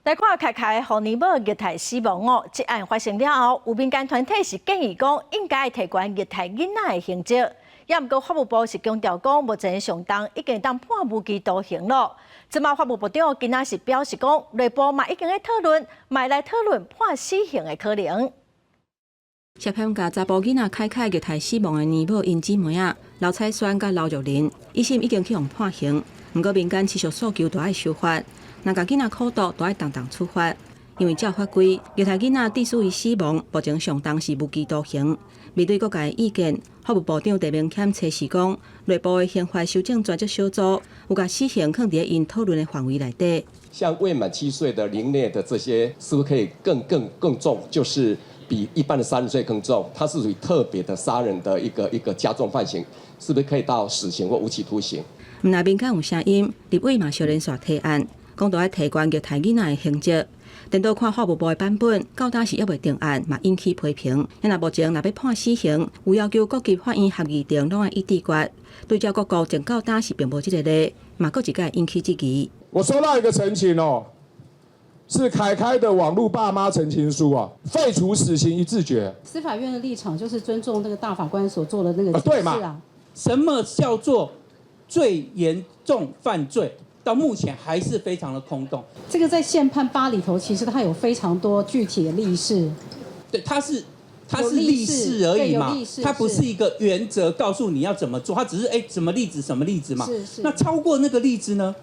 来看凯凯和尼某虐待死亡哦，这案发生了后，有民间团体是建议讲应该提高虐待囡仔的刑责。也毋过法务部是强调讲，目前上当已经当判无期徒刑了。即马法务部长今仔是表示讲，内部嘛已经在讨论，嘛来讨论判死刑的可能。涉嫌甲查甫囡仔凯凯虐待死亡的年某因姊妹啊，刘彩萱甲刘玉玲，一审已经去用判刑，毋过民间持续诉求都爱修法。 若甲囡仔苦毒，都爱当处罚，因为照法规，虐待囡仔致使伊死亡，目前上当是无期徒刑。面对各界意见，法务部长陈明谦测试讲，内部的刑法修正专责小组有甲死刑放伫因讨论的范围内底。像未满7岁的凌虐的这些，是不是可以更重？就是比一般的杀人罪更重？它是属于特别的杀人的一个加重犯刑，是不是可以到死刑或无期徒刑？那民间有声音，立委嘛小连续提案。 讲到要提高虐待囡仔的刑责，等到看法务部的版本，到当时也未定案，嘛引起批评。因目前若要判死刑，有要求各级法院合议庭拢要一致决。对照各国前到当时并无这个例，嘛各一个引起质疑。我收到一个陈情哦，是凯凯的网络爸妈陈情书啊，废除死刑一致决。司法院的立场就是尊重那个大法官所做的那个对嘛？是啊。什么叫做最严重犯罪？ 到目前还是非常的空洞。这个在宪判8里头，其实它有非常多具体的例示。对，它是例示而已嘛，它不是一个原则告诉你要怎么做，它只是什么例子嘛。是。那超过那个例子呢？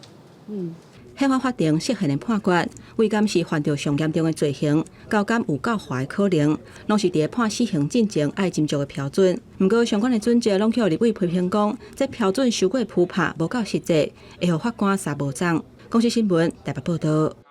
宪法法庭适限的判决，为敢是犯着上严重的罪行，到敢有较坏的可能，拢是伫判死刑进前爱斟酌的标准。不过相关的准则，拢叫立委批评讲，这标准受过铺拍，无够实际，会互法官撒无章。公司新闻台北报道。